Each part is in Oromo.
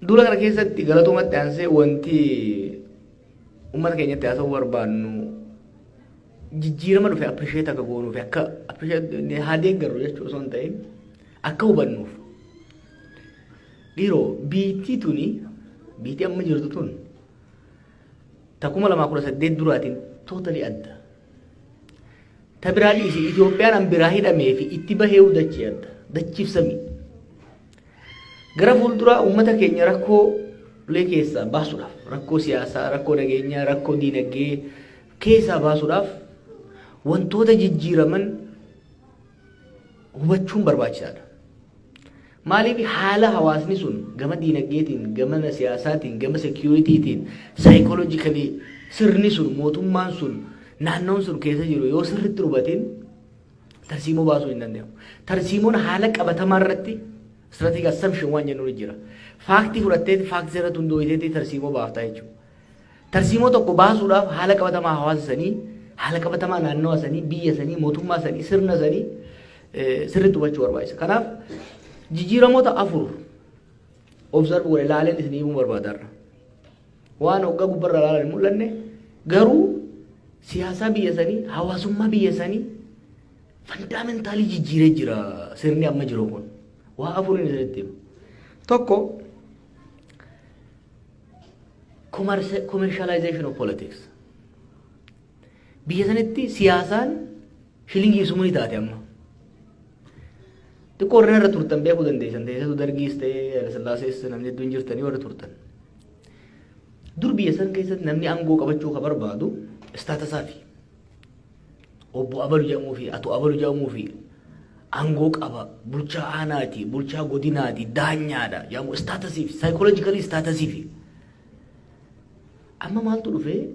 Dula kana keessatti galatoomatti aansee wanti uummata keenyatti haasa'uu barbaannu jijjiirama dhufe appreciate akka goonuuf akka appreciate haa deeggarru jechuu osoo hin ta'in akka hubannuuf. Dhiiroo biitii tuni biitii amma jirtu tun takuma 2018 duraatiin totally adda. Ta biraa dhiisi Itoophiyaan an biraa hidhamee fi itti bahee dachee adda. Dachiif samii. Gara fuulduraa uummata keenya rakkoo lee keessaa baasuudhaaf rakkoo siyaasaa, rakkoo nageenyaa, rakkoo diinagdee keessaa baasuudhaaf wantoota jijjiiraman hubachuun barbaachisaadha. Maaliif haala hawaasni sun gama diinagdeetiin, gama siyaasaatiin, gama securitytiin, psychologically sirni sun mootummaan sun naannoon sun keessa jiru yoo sirriitti hubatiin tarsiimoo baasuu hin danda'amu. Tarsiimoon haala qabatamaa irratti strategic assumption waan jennu jira. Faaktii fudhattee faaktii irratti hundooyitee tarsiimoo baaftaa jechuudha. Tarsiimoo tokko baasuudhaaf haala qabatamaa hawaasa sanii, haala qabatamaa naannoo sanii, biyya sanii, mootummaa sanii, sirna sanii sirriitti hubachuu barbaachisa. Kanaaf jijjiiramoota afur observe godhe ilaaleen isin himuu barbaadarra. Waan hoggaa gubbarra ilaalan hin mul'anne garuu siyaasaa biyya sanii, hawaasummaa biyya sanii fundamentaalii jijjiiree jira sirni amma jiru kun. Waa afuriin isinitti himu. Tokko commercialization of politics. Biyya sanitti siyaasaan shilingii sumuni taate amma. Xiqqoo warreen irra turtan beekuu dandeessan ta'ee dargiis ta'ee Hayilesillaasees namni hedduun jirtanii warra turtan. Dur biyya san keessatti namni aangoo qabachuu ka barbaadu istaatasaati. Obbo Abalu jedhamuu fi Ato Abalu jedhamuu fi aangoo qaba, bulchaa aanaati, bulchaa godinaati, daanyaadha jedhamu istaatasiif, psychologically istaatasiif. Amma maaltu dhufee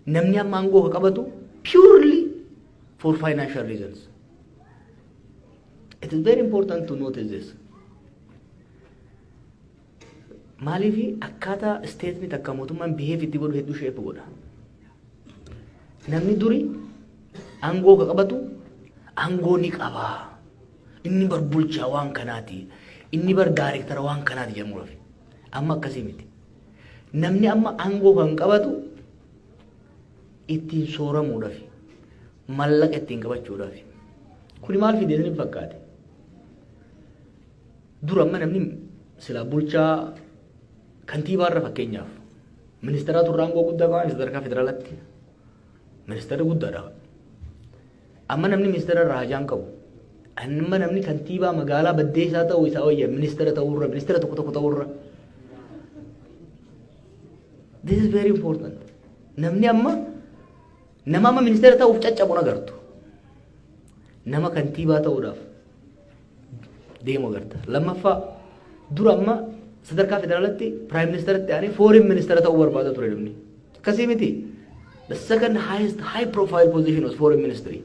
namni amma aangoo ka qabatu purely for financial reasons. It is very important to notice this. Maaliif akkaataa statement akka mootummaan behave itti godhu hedduu shape godha. Namni duri aangoo ka qabatu aangoo ni qaba. Inni bar bulchaa waan kanaati. Inni bar daarektara waan kanaati jedhamu rafi. Amma akkasii miti. Namni amma aangoo kan qabatu ittiin sooramuudhaaf, mallaqa ittiin qabachuudhaaf. Kuni maal fidee isin fakkaate? Dura amma namni sila bulchaa kantiibaarra fakkeenyaaf ministeera turre aangoo guddaa qaban sadarkaa federaalaatti ministeera guddaadha. Amma namni ministeera irraa hajaan qabu. Amma namni kantiibaa magaalaa baddeessaa ta'uu isaa wayya ministeera ta'uurra ministeera tokko tokko ta'uurra. This is very important. Namni amma nama amma ministeera ta'uuf caccabu agartu. Nama kantiibaa ta'uudhaaf deemu agarta. Lammaffaa dura amma sadarkaa federaalaatti prime ministeratti aanee foreign ministeera ta'uu barbaada ture namni. Akkasii miti. The second highest high profile position was foreign ministry.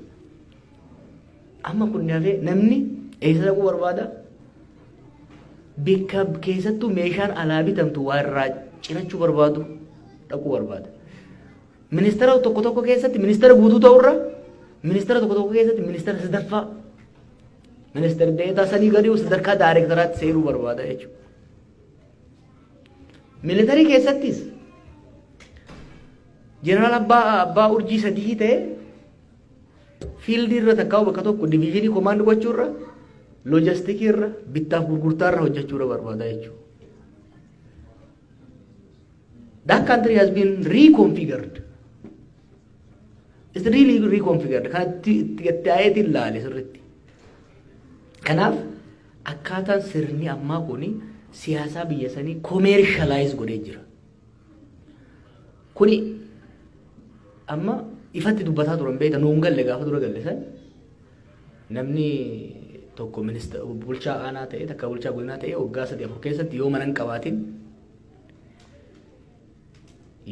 Amma kun namni eessa dhaquu barbaada? Bakka keessattuu meeshaan alaa bitamtu waa irraa cirachuu barbaadu dhaquu barbaada. Ministeera tokko tokko keessatti ministeera guutuu ta'urra ministeera tokko tokko keessatti ministeera sadaffaa ministeera deetaa sanii gadi sadarkaa daarektaraatti seeruu barbaada jechuudha. Militarii keessattis jeneraal abbaa urjii sadii ta'e fiildii irra takkaa'u bakka tokko diviizhinii komaand gochuu irra loojistikii irra bittaaf gurgurtaa irra hojjechuu irra barbaada jechuudha. That country has been reconfigured. It's really reconfigured. Kanatti ta'eetiin laale sirriitti. Kanaaf akkaataan sirni ammaa kuni siyaasaa biyya sanii commercialize godhee jira. Kuni amma ifatti dubbataa turan beekta nuun galle gaafa dura galle san namni tokko ministeera bulchaa aanaa ta'e takka bulchaa godinaa ta'e waggaa 3-4 keessatti yoo mana hin qabaatin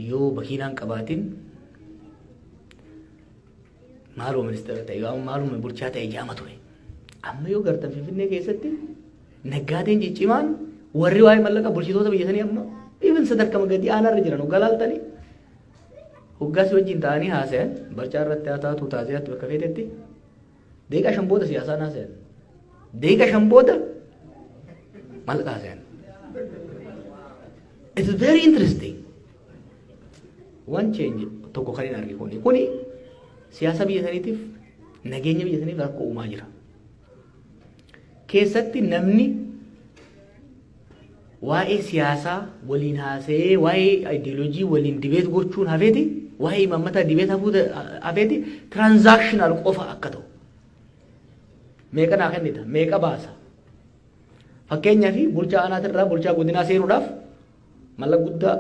yoo makiinaa hin qabaatin maaloo ministeera ta'e yoo maaloo bulchaa ta'e jaama ture. Amma yoo gartan Finfinnee keessatti naggaateen ciccimaan warri waa'ee mallaqa bulchitoota biyya sanii amma even sadarkaa gadi aanaarra jiran hoggaa laaltanii hoggaasi wajjin ta'anii haasayan barcaa irratti haa taatu taasisaatti bakka feetetti deeqa 5 booda siyaasaan haasayan deeqa 5 booda maal qaasan. It is very interesting. One change tokko kan hin arge kuni siyaasa biyya saniitiif nageenya biyya saniif rakkoo uumaa jira. Keessatti namni waa'ee siyaasaa waliin haasa'ee waa'ee ideoloojii waliin dibeet gochuun hafeeti waa'ee imaammata dibeet hafeeti transactional qofa akka ta'u. Meeqa naa kennita meeqa baasa. Fakkeenyaaf bulchaa aanaatirraa bulchaa godinaa seenuudhaaf mallaqa guddaa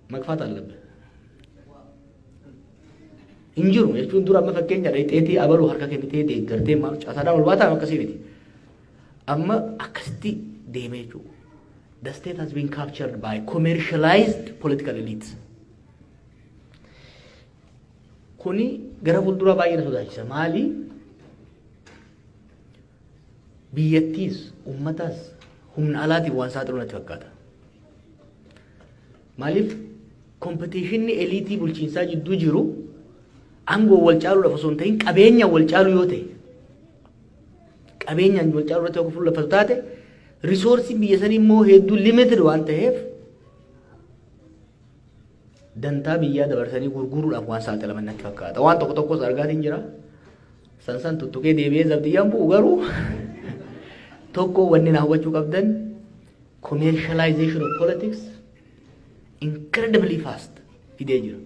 makfaata allabbe. Injiru jechuun dura amma fakkeenya dheetii abaluu harka kennitee deeggartee maal caasaadhaan ol baataa akkasii miti. Amma akkasitti deemee jechuudha. The state has been captured by commercialized political elites. Kuni gara fuuldura baay'ee na sodaachisa. Maali? Biyyattiis ummataas humna alaatiif waan saaxilu natti fakkaata. Maaliif kompetiishinni eliitii bulchiinsaa jidduu jiru aangoo wal caaluudhaaf osoo hin ta'in qabeenyaan wal caalu yoo ta'e qabeenyaan wal caalu irratti fuulleffatu taate risoorsiin biyya sanii immoo hedduu limited waan ta'eef dantaa biyyaa dabarsanii gurguruudhaaf waan saaxilaman natti fakkaata. Waan tokko tokkos argaatiin jira. San tuttuqee deebi'ee zabdiyyaan bu'u garuu tokko wanni na hawwachuu qabdan commercialization of politics incredibly fast fidee jira.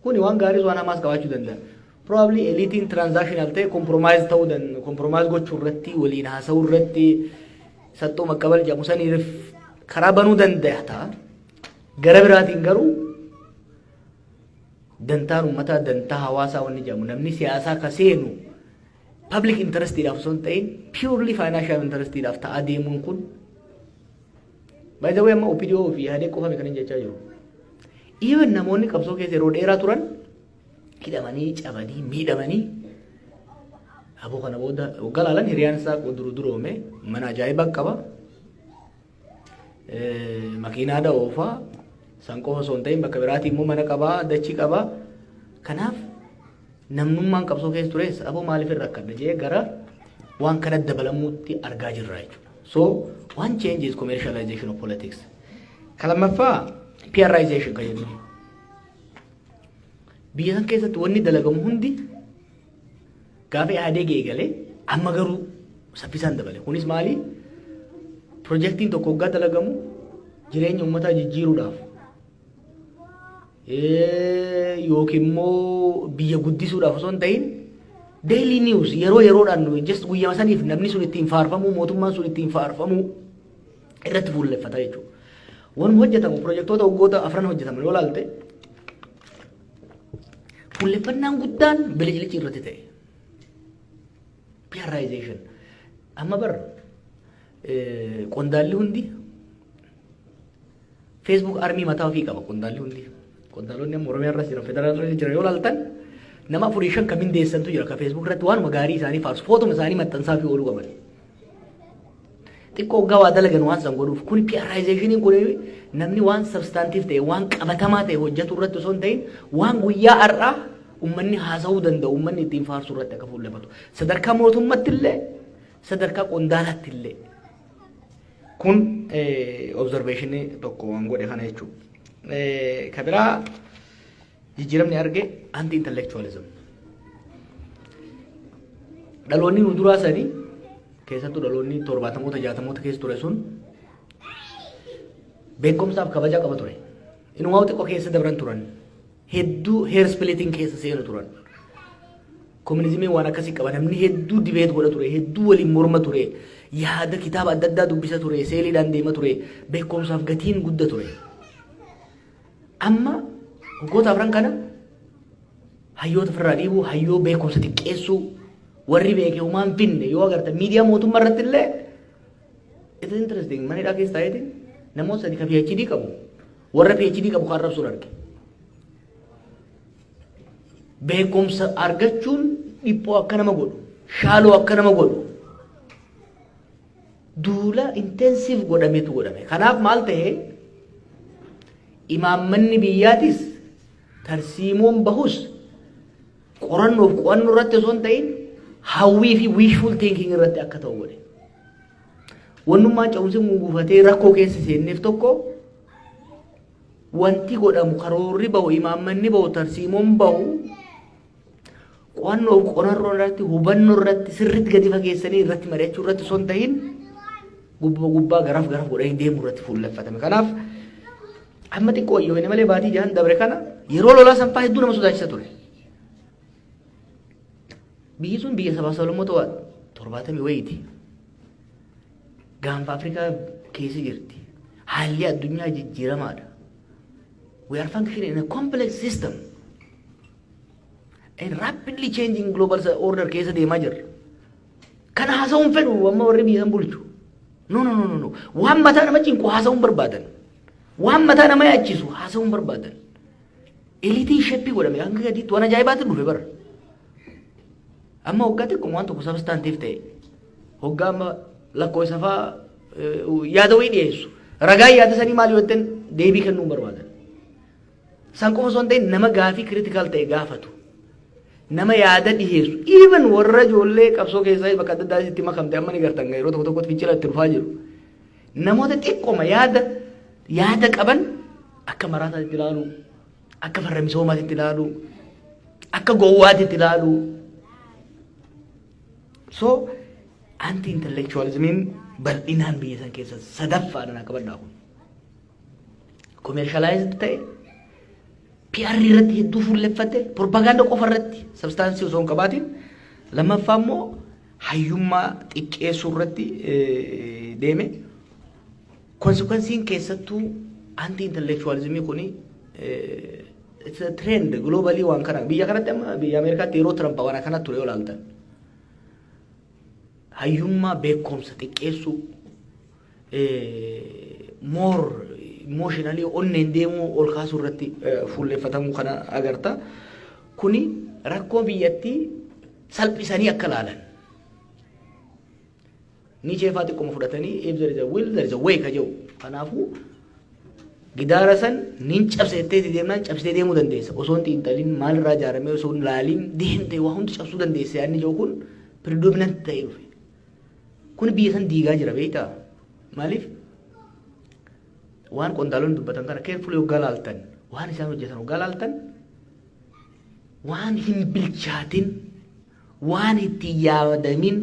Kuni waan gaarii waan hamaas qabaachuu danda'a. Probably eliitiin transactional ta'e compromise gochuu irratti waliin haasa'uu irratti sattoo maqqabal jedhamu saniif karaa banuu danda'a ta'a. Gara biraatiin garuu dantaan uummataa dantaa hawaasaa wanni jedhamu namni siyaasaa ka seenu public interestidhaaf osoo hin ta'in purely financial interestidhaaf ta'aa deemuun kun by the way amma OPDO fi yaadee qofame kan hin jechaa jiru. Even namoonni qabsoo keessa yeroo dheeraa turan hidhamanii cabanii miidhamanii aboo kana booda galaalan hiriyaan isaa duroome mana ajaa'ibaa qaba makiinaa da'oofaa san qofa osoo hin ta'in bakka biraatii immoo mana qabaa dachii qabaa kanaaf namnummaan qabsoo keessa tures aboo maaliif irra akkadha jee gara waan kana dabalamuutti argaa jirra jechuudha. So one change is commercialization of politics. Kalamaffaa PRization kan jennu. Biyya san keessatti wanni dalagamu hundi gaafa yaadee geegalee amma garuu saffisaan dabale. Kunis maali? Projektiin tokko waggaa dalagamu jireenya uummataa jijjiiruudhaaf yookiin immoo biyya guddisuudhaaf osoo hin ta'in daily news yeroo yeroodhaan just guyyaa saniif namni sun ittiin faarfamuu mootummaan sun ittiin faarfamuu irratti fuulleffata jechuudha. Waan hojjetamu projektoota waggoota afran hojjetaman yoo ilaalte fuulleffannaan guddaan bilicilichi irratti ta'e. PRization amma bar qondaalli hundi Facebook armii mataa ofii qaba qondaalli hundi. Qondaalonni amma Oromiyaa irras jiran federaalaa irra jiran yoo ilaaltan nama afurii shan kan mindeessantu jira ka Facebook irratti waan magaarii isaanii faarsu footoma isaanii maxxansaa fi ooluu qaban. Xiqqoo waggaa waa dalagan waan san godhuuf kun PRizationiin kun namni waan substantiif ta'e waan qabatamaa ta'e hojjetu irratti osoo hin ta'in waan guyyaa har'aa ummanni haasa'uu danda'u ummanni ittiin faarsu irratti akka fuulleffatu sadarkaa mootummaatti illee sadarkaa qondaalaatti illee kun observationii tokko waan godhe kana jechuudha. Ka biraa jijjiiramni arge anti intellectualism. Dhaloonni nu duraa sanii keessattuu dhaloonni 70moota 60moota keessa ture sun beekumsaaf kabaja qaba ture. Inumaa xiqqoo keessa dabran turan. Hedduu hair splitting keessa seenu turan. Komunizimiin waan akkasii qaba namni hedduu dibeet godha ture hedduu waliin morma ture yaada kitaaba adda addaa dubbisa ture seeliidhaan deema ture beekumsaaf gatiin guddaa ture. Amma waggoota afran kana hayyoota ofirraa dhiibuu hayyoo beekumsa xiqqeessuu warri beekee humaan finne yoo agartan miidiyaa mootummaa irratti illee it is interesting manidhaa keessa taa'eeti namoota sadii ka PhD qabu warra PhD qabu kan arrabsuun arge. Beekumsa argachuun dhiphoo akka nama godhu shaaloo akka nama godhu duula intensive godhametu godhame. Kanaaf maal ta'ee imaammanni biyyaatis tarsiimoon bahus qorannoof qo'annoo irratti osoo hin ta'in hawwii fi wishful thinking irratti akka ta'u godhe. wannummaan ca'umsi guufatee rakkoo keessa seenneef tokko wanti godhamu karoorri bahu imaammanni bahu tarsiimoon bahu qo'annoo qorannoo irratti hubannoo irratti sirriitti gadi fageessanii irratti mari'achuu irratti osoo hin ta'in gubbaa garaaf godhanii deemuu irratti fuulleffatame. Kanaaf amma xiqqoo wayyoone malee baatii jahan dabre kana yeroo lolaa sanfaa hedduu nama sodaachisa ture. Biyyi sun biyya sabaa sablammoota 70 wayiiti. Gaanfa Afrikaa keessa jirti. Haalli addunyaa jijjiiramaadha. We are functioning in a complex system. A rapidly changing global order keessa deemaa jirra. Kana haasa'uun fedhu amma warri biyya san bulchu. No. Waan mataa nama cinqu haasa'uun barbaadan. Waan mataa nama yaachisu haasa'uun barbaadan. Eliitiin sheppii godhame hanga gadiitti waan ajaa'ibaatti dhufe bara. Amma hoggaa xiqqoo waan tokko sabstaantiif ta'e. Hoggaa amma lakkoofsa fa'aa yaada wayii dhiyeessu. Ragaa yaada sanii maal yoo ta'an deebii kennuun barbaadan. San qofa osoo hin ta'in nama gaafii critical ta'e gaafatu. Nama yaada dhiyeessu. Even warra ijoollee qabsoo keessaa bakka adda addaa itti makamte amma ni gartan yeroo tokko tokkotti fincila itti dhufaa jiru. Namoota xiqqooma yaada qaban akka maraataatti ilaalu, akka farra misoomaatti ilaalu, akka gowwaatti ilaalu. So anti-intellectualismiin bal'inaan biyya san keessa sadaffaadhaan akka badhaa kun. Commercialized ta'e PR irratti hedduu fuulleffate propaganda qofa irratti substaansii osoo hin qabaatin lammaffaa immoo hayyummaa xiqqeessuu irratti deeme konsekwensiin keessattuu anti-intellectualismii kuni it's a trend globally waan kana biyya kanatti amma biyya Ameerikaatti yeroo Trump waan akkanatti ture yoo ilaaltan hayyummaa beekumsa xiqqeessuu more emotionally onneen deemuu ol kaasuu irratti fuulleffatamuu kana agarta. Kuni rakkoo biyyattii salphisanii akka ilaalan. Ni jeefaa xiqqooma fudhatanii if there is a will there is a way ka jedhu. Kanaafuu gidaara san nin cabseettee deemnaan cabsitee deemuu dandeessa. Osoo hin xiinxaliin maalirraa ijaaramee osoo hin laaliin deemtee waa hundi cabsuu dandeessa yaadni jedhu kun predominant ta'ee dhufe. Kun biyya san diigaa jira beektaa? Maaliif? Waan qondaalonni dubbatan kana carefully hoggaa laaltan waan isaan hojjetan hoggaa laaltan waan hin bilchaatin waan itti yaadamin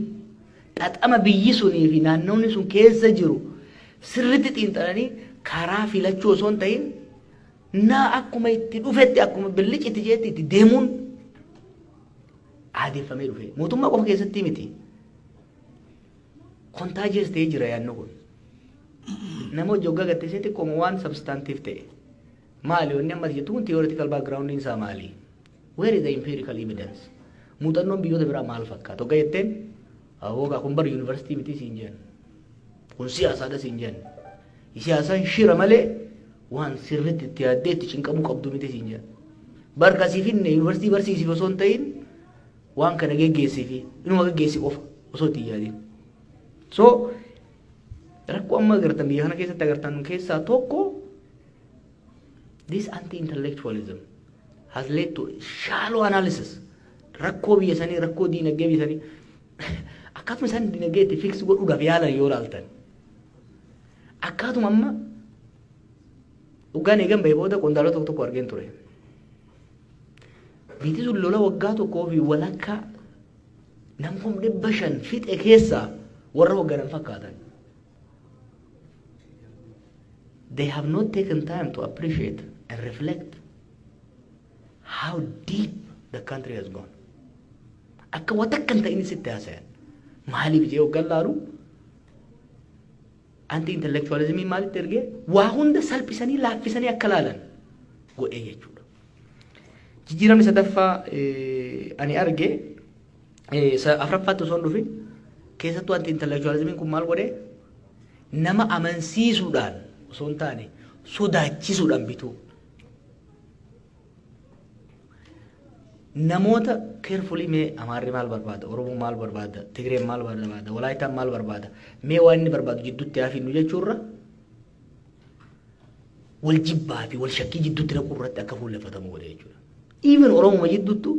xaxama biyyi sunii fi naannoonni sun keessa jiru sirriitti xiinxalanii karaa filachuu osoo hin ta'in naa akkuma itti dhufetti akkuma billiqitti jeetti itti deemuun aadeeffamee dhufe mootummaa qofa keessatti miti kontaajees ta'ee jira yaadno kun. Nama hojii hoggaa gatteessee xiqqooma waan substantiif ta'e maali wanni amma jettuun theoretical background isaa maali? Where is the empirical evidence? Muuxannoon biyyoota biraa maal fakkaata? Hoggaa jetteen hoggaa kun bara yuunivarsiitii miti siin jennu kun siyaasaadha siin jennu siyaasaan shira malee waan sirriitti itti yaaddee itti cinqamuu qabdu miti siin jennu barkasii finne yuunivarsiitii barsiisiif osoo hin ta'in waan kana geggeessiifi inuma geggeessi qofa osoo itti yaadin. So rakkoo amma agartan biyya kana keessatti agartan keessaa tokko this anti-intellectualism has led to shallow analysis rakkoo biyya sanii rakkoo diinagdee biyya sanii akkaatuma isaan diinagdee itti fix godhuudhaaf yaalan yoo ilaaltan akkaatuma amma dhugaan eegan bahee booda qondaalota tokko argeen ture biyyi sun lola waggaa tokkoo fi walakkaa namni 500 fixe keessaa warra hogganan fakkaatan. They have not taken time to appreciate and reflect how deep the country has gone. Akka watakkan ta'ini sitti haasayan. Maaliif jee hoggan laalu anti-intellectualismii maalitti ergee waa hunda salphisanii laaffisanii akka laalan godhee jechuudha. Jijjiiramni sadaffaa ani arge afuraffaatti osoo hin dhufin keessattuu anti-intellectualismiin kun maal godhee nama amansiisuudhaan osoo hin taane sodaachisuudhaan bituu. Namoota carefully mee Amaarri maal barbaada, Oromoo maal barbaada, Tigreen maal barbaada, Walaayitaan maal barbaada, mee waan inni barbaadu jidduutti haafinnu jechuurra wal jibbaa fi wal shakkii jidduutti naquu irratti akka fuulleffatamu godhe jechuudha. Even Oromoo jidduuttu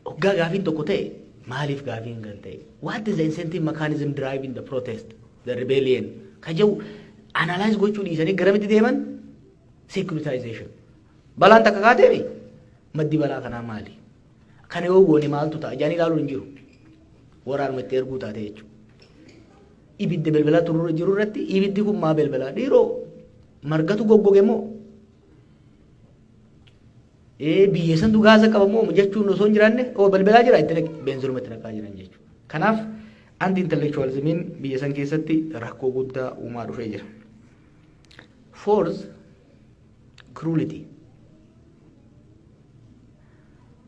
hoggaa gaafiin tokko ta'e maaliif gaafiin kan ta'e what is the incentive mechanism driving the protest the rebellion kajau analyze gochuu dhiisanii garamitti deeman securitization balaan takka kaateemi maddi balaa kanaa maali kana yoo goone maaltu ta'a jaanii ilaaluun hin jiru waraanumatti erguu taate jechuudha ibidda belbalaa turuu jiru irratti ibiddi kun maa belbalaa dhiiroo margatu goggoge moo biyya san Gaza qabamoo jechuun osoo hin jiraanne oo balbalaa jira itti beenzilumatti naqaa jiran jechuudha. Kanaaf anti intellectualismiin biyya san keessatti rakkoo guddaa uumaa dhufee jira. Fourth, cruelty.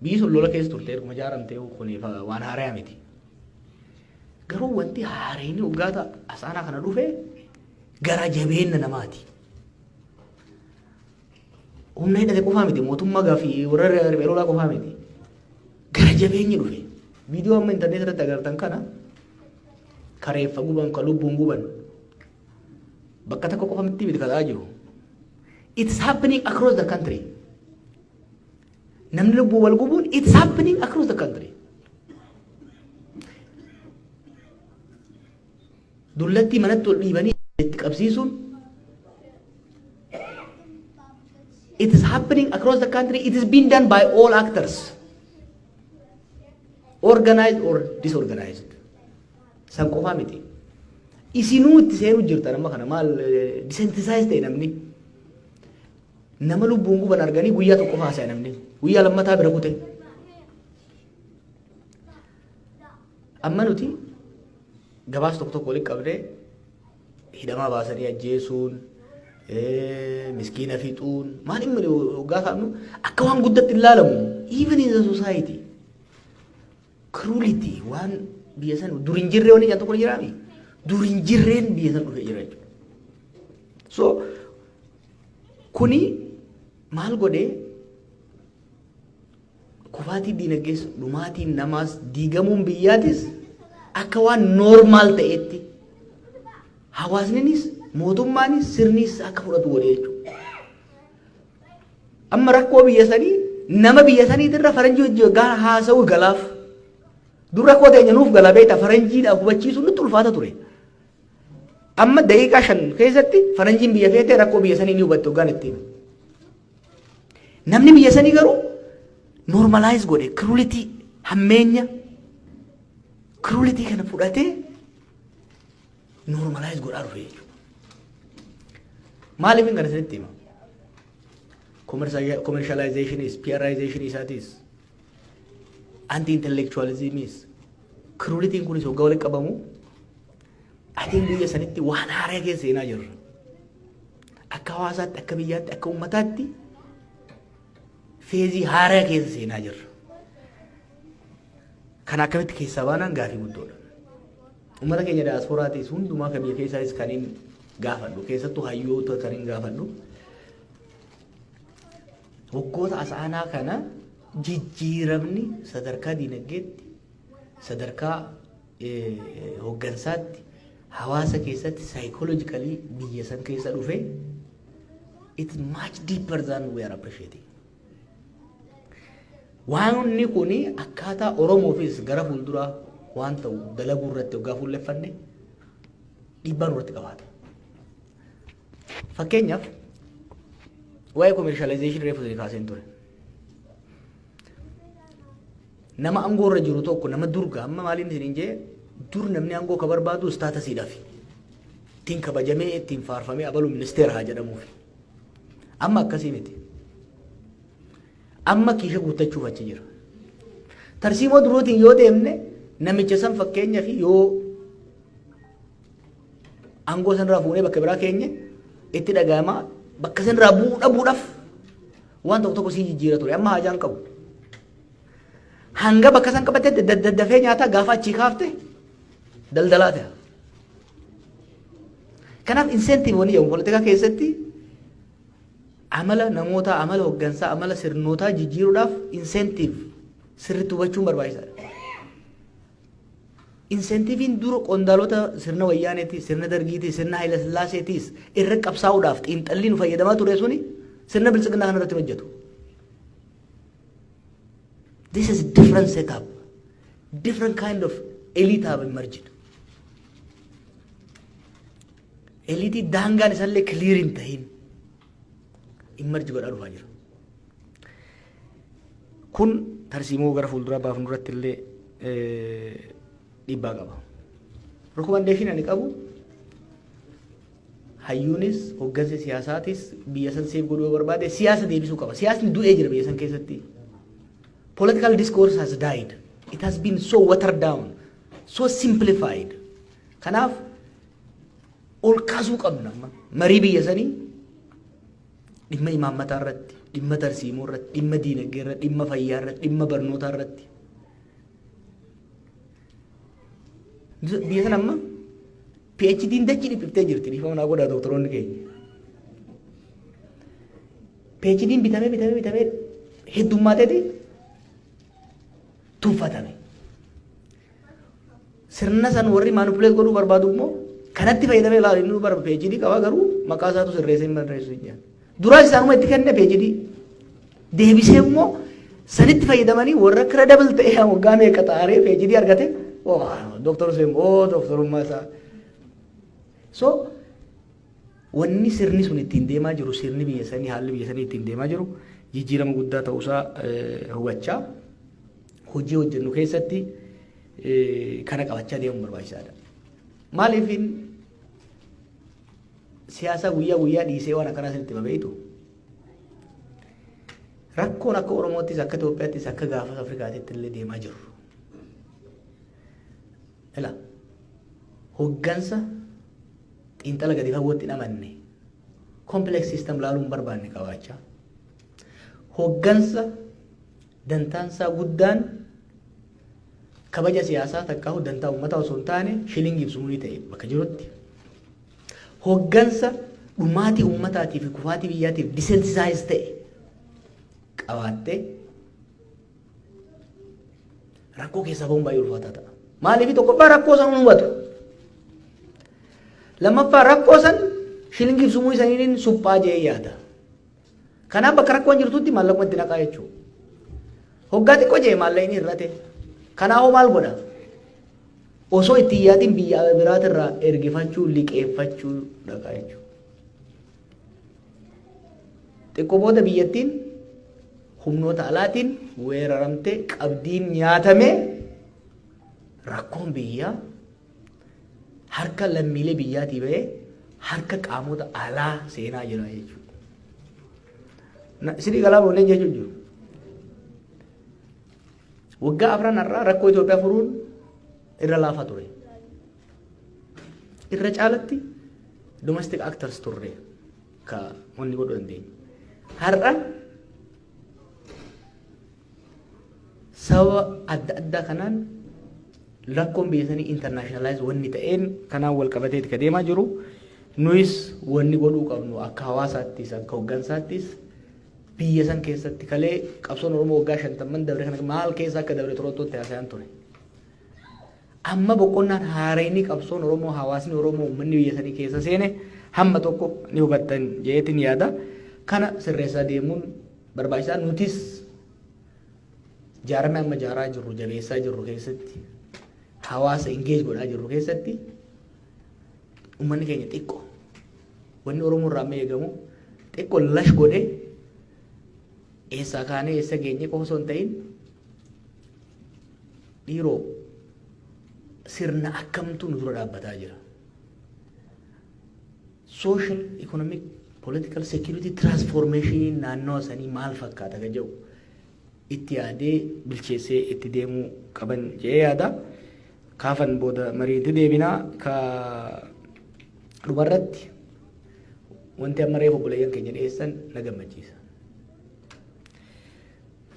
Biyyi sun lola keessa turte erguma jaaramtee kuniif waan haaraa miti. Garuu wanti haareen ugaata asaanaa kana dhufee gara jabeenna namaati. Humna hidhate qofaa miti mootummaa gaafii warra ribeelolaa qofaa miti gara jabeenyi dhufe viidiyoo amma intarneet irratti agartan kana kareeffa guban ka lubbuun guban bakka takka qofa miti miti kataa jiru it's happening across the country namni lubbuu wal gubuun it's happening across the country dullatti manatti ol dhiibanii itti qabsiisuun it is happening across the country. It is being done by all actors, organized or disorganized. San qofa miti. Isinuu itti seenu jirta nama kana maal desensitize ta'e namni. Nama lubbuun guban arganii guyyaa tokko haasa'e namni. Guyyaa lammataa bira kute. Amma nuti gabaas tokko tokko waliin qabdee hidhamaa baasanii ajjeesuun miskiina fixuun maaliif gaafamu akka waan guddatti ilaalamu even in the society cruelty waan biyya san durin jirree wani janto kun jiraami durin jirreen biyya san dhufee jira jechuudha so kuni maal godhee kufaatii diinagdees dhumaatiin namaas diigamuun biyyaatis akka waan normaal ta'etti hawaasninis mootummaanis sirnis akka fudhatu godhee jechuudha. Amma rakkoo biyya sanii nama biyya sanii irra faranjii hojii gaara haasa'u galaaf dur rakkoo teenya nuuf galaa beektaa faranjiidhaaf hubachiisuun nutti ulfaata ture. Amma daqiiqaa 5 keessatti faranjiin biyya feetee rakkoo biyya sanii ni hubatte hoggaan ittiin. Namni biyya sanii garuu normalize godhe cruelty hammeenya cruelty kana fudhatee normalize godhaa dhufe jechuudha. Maaliif hin garasitti hima? Commercialization is, PRization isaatis, anti-intellectualism is, cruelty kunis hoggaa walitti qabamu, atiin biyya sanitti waan haaraa keessa seenaa jirra. Akka hawaasaatti, akka biyyaatti, akka uummataatti feezii haaraa keessa seenaa jirra. Kan akkamitti keessaa baanaan gaafii guddoodha. Uummata keenya diaasporaatis hundumaa kan biyya keessaatis kan hin gaafadhu keessattuu hayyoota kan hin gaafadhu waggoota asaanaa kana jijjiiramni sadarkaa diinagdeetti sadarkaa hoggansaatti hawaasa keessatti psychologically biyya san keessa dhufe it's much deeper than we are appreciating. Waanni kuni akkaataa Oromoofis gara fuulduraa waan ta'u dalaguu irratti hoggaa fuulleffanne dhiibbaa irratti qabaata. Fakkeenyaaf waa'ee commercialization reefu kaaseen ture. Nama aangoo irra jiru tokko nama durga amma maaliin isin jee dur namni aangoo ka barbaadu staatasiidhaaf ittiin kabajamee ittiin faarfamee abalu ministeera haa jedhamuuf. Amma akkasii miti. Amma kiisha guuttachuuf achi jira. Tarsiimoo durootiin yoo deemne namicha san fakkeenyaaf yoo aangoo sanarraa fuunee bakka biraa keenye itti dhaga'ama bakka sanarraa buudhaaf waan tokko sii jijjiira ture amma haajaan qabu. Hanga bakka san qabatte daddafee nyaata gaafa achii kaafte daldalaa ta'a. Kanaaf incentive wani jedhamu politika keessatti amala namoota amala hoggansaa amala sirnootaa jijjiiruudhaaf incentive sirriitti hubachuun barbaachisaadha. Incentiviin dura qondaalota sirna wayyaaneetii, sirna dargiitii, sirna Haayila Sillaaseetiis irra qabsaa'uudhaaf xiinxallii nu fayyadamaa ture suni sirna bilchiginaa kana irratti hojjetu. This is different setup. different kind of elite have emerged. Elite daangaan isallee clear hin ta'in emerge godhaa dhufaa jira. Kun tarsiimoo gara fuulduraa baafnu irratti illee dhiibbaa qaba. Recommendation ani qabu hayyuunis hoggansi siyaasaatis biyya san seef godhuu barbaade siyaasa deebisuu qaba. Siyaasni du'ee jira biyya san keessatti. Political discourse has died. It has been so watered down, so simplified. Kanaaf ol kaasuu qabna. Marii biyya sanii dhimma imaammataa irratti, dhimma tarsiimoo irratti, dhimma diinagdee irratti, dhimma fayyaa irratti, dhimma barnootaa irratti. Biyya sana amma PhD'n dachii dhiphiftee jirti. Dhiifama naa godhaa doktoroonni keenya. PhD'n bitamee heddummaatee tuffatame. Sirna san warri manipuleet godhuu barbaadu immoo kanatti fayyadamee ilaalu inni barbaadu PhD qaba garuu maqaa isaatu sirreessee hin barreessu hin duraas isaanuma itti kenne PhD deebisee immoo sanitti fayyadamanii warra credible ta'e waggaa meeqa xaaree PhD argate doktor Seem doktorummaa isaa. So wanni sirni sun ittiin deemaa jiru sirni biyya sanii haalli biyya sanii ittiin deemaa jiru jijjiirama guddaa ta'uusaa hubachaa hojii hojjennu keessatti kana qabachaa deemuun barbaachisaadha. Maaliifin siyaasa guyyaa dhiisee waan akkanaa sinitti babeetu rakkoon akka Oromoottis akka Itoophiyaattis akka gaafa Afrikaatitti illee deemaa jiru. Ila hoggansa xiinxala gadi fagootti amanne complex system laaluun barbaanne qabaachaa hoggansa dantaansaa guddaan kabaja siyaasaa takkaa dantaa uummataa osoo hin taane shilingii ibsumuu ta'e bakka jirutti hoggansa dhumaatii uummataatii fi kufaatii biyyaatiif disensitize ta'e qabaattee rakkoo keessa bahuun baay'ee ulfaataa ta'a. Maaliif tokkoffaa rakkoo san hubatu lammaffaa rakkoo san shilingii ibsumuu isaaniin suphaa jee yaada. Kanaaf bakka rakkoon jirtutti maallaquma itti naqaa jechuudha. Hoggaa xiqqoo jee maallaqni hir'ate. Kanaafuu maal godha? Osoo itti yaadin biyya biraatirraa ergifachuu liqeeffachuu dhaqaa jechuudha. Xiqqoo booda biyyattiin humnoota alaatiin weeraramtee qabdiin nyaatamee rakkoon biyyaa harka lammiilee biyyaatii bahee harka qaamota alaa seenaa jira jechuudha. Sidii galaa boolleen jechuun jiru. Waggaa afran irraa rakkoo Itoophiyaa furuun irra laafaa ture. Irra caalatti domestic actors turre ka wanni godhu dandeenya. Har'a sababa adda addaa kanaan rakkoon biyya sanii internationalize wanni ta'een kanaan wal qabateeti ka deemaa jiru. Nuyis wanni godhuu qabnu akka hawaasaattis akka hoggansaattis biyya san keessatti kalee qabsoon Oromoo waggaa 50 dabre kana maal keessa akka dabre Torontootti haasa'an ture. Amma boqonnaan haareenii qabsoon Oromoo hawaasni Oromoo uummanni biyya sanii keessa seene hamma tokko ni hubattan jeetiin yaada. Kana sirreessaa deemuun barbaachisaa. Nutis jaarame amma jaaraa jirru jabeessaa jirru keessatti hawaasa engage godhaa jirru keessatti uummanni keenya xiqqoo wanni Oromoo irraa amma eegamu xiqqoo lash godhee eessaa kaanee eessa geenye qofa osoo hin ta'in dhiiroo sirna akkamtu nu dura dhaabbataa jira. Social, economic, political security transformation naannoo sanii maal fakkaata ka jedhu itti yaadee bilcheessee itti deemuu qaban jee yaada. Kaafan booda mariitti deebinaa ka dhumarratti wanti amma reefu obboleeyyan keenya dhiyeessan na gammachiisa.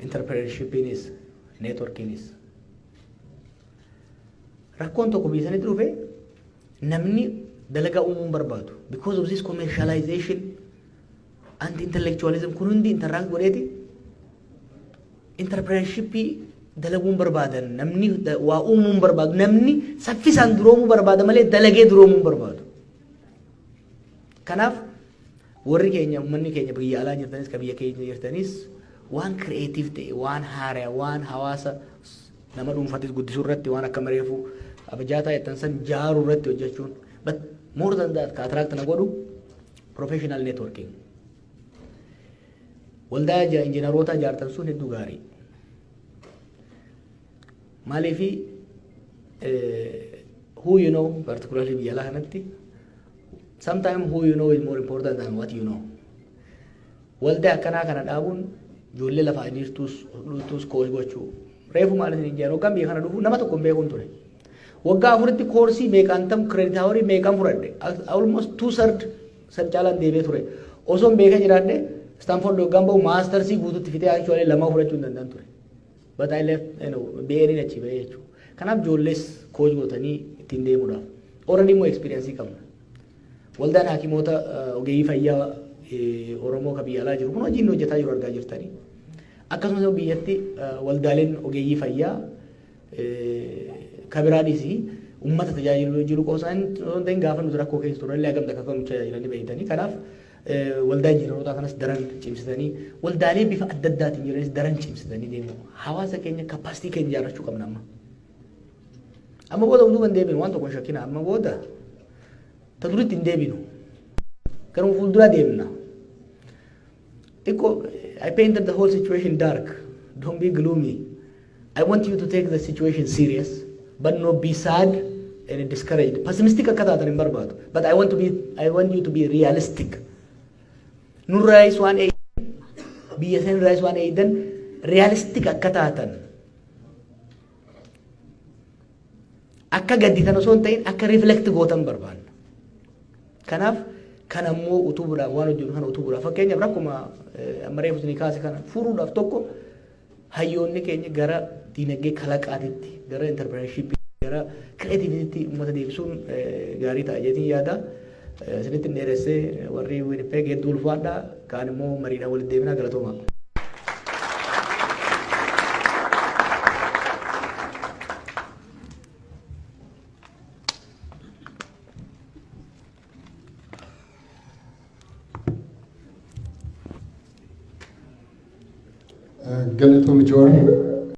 Entrepreneurshipiinis networkiinis rakkoon tokko biyya sanitti dhufe namni dalagaa uumuun barbaadu because of this commercialization and intellectualism kun hundi interact godheeti entrepreneurshipii dalaguun barbaadan namni waa uumuun barbaadu namni saffisaan duroomuu barbaada malee dalagee duroomuu barbaadu. Kanaaf warri keenya uummanni keenya biyya alaa jirtanis ka biyya keenya jirtanis waan creative ta'e waan haaraa waan hawaasa nama dhuunfatis guddisuu irratti waan akka mareefuu abjaataa jettan san jaaruu irratti hojjechuun but more than that ka attract na godhu professional networking waldaa injiinaroota jaartan sun hedduu gaarii maaliifi who you know particularly biyya alaa kanatti sometimes who you know is more important than what you know waldaa akkanaa kana dhaabuun ijoollee lafaa jirtus koos gochuu reefu maalis hin jeenoo kan biyya kana dhufu nama tokko beekuun ture waggaa afuritti koorsii meeqaan tam credit hour meeqaan fudhadhe almost 2/3 san caalaan deebee ture osoo beeka jiraadhe Stanford waggaan bahu maastersii guututti fitee actually lama fudhachuu hin danda'an ture but I left beerin achi bahee jechuudha kanaaf ijoollees koos gootanii ittiin deemuudhaaf already immoo experience qabna waldaan hakimoota ogeeyyii fayyaa Oromoo ka biyya alaa jiru kun hojiin hojjetaa jiru argaa jirtanii akkasumas biyyatti waldaaleen ogeeyyii fayyaa kabiraadhis ummata tajaajiluu jiru qoosaan ta'in gaafa nuti rakkoo keessa turallee hagamta akka kan tajaajilanii beeytanii kanaaf waldaa injiinaroota kanas daran cimsitanii waldaalee bifa adda addaatiin jiranis daran cimsitanii deemu hawaasa keenya kapasitii keenya ijaarrachuu qabna amma booda hunduu kan deebinu waan tokko shakkina amma booda ta duritti hin deebinu garuu fuuldura deemna I painted the whole situation dark. Don't be gloomy. I want you to take the situation serious, but not be sad and discouraged. Pessimistic akkataatan hin barbaadu. But I want you to be realistic. Nurraayis waan eedan, biyya san irraayis waan eedan, realistic akkataatan. Akka gadditan osoo hin ta'in akka reflect gootan barbaanna. Kanaaf kan ammoo utubuudhaaf waan hojjennu kana utubuudhaaf fakkeenyaaf rakkuma amma reefu isinii kaase kana furuudhaaf tokko hayyoonni keenya gara diinagdee kalaqaatitti gara entrepreneurship gara creativity uummata deebisuun gaarii ta'a jedhanii yaada isinitti dheeressee warri Winnipeg hedduu ulfaadhaa kaan immoo mariidhaan walitti deebinaa galatoomaa. Galatoom Joor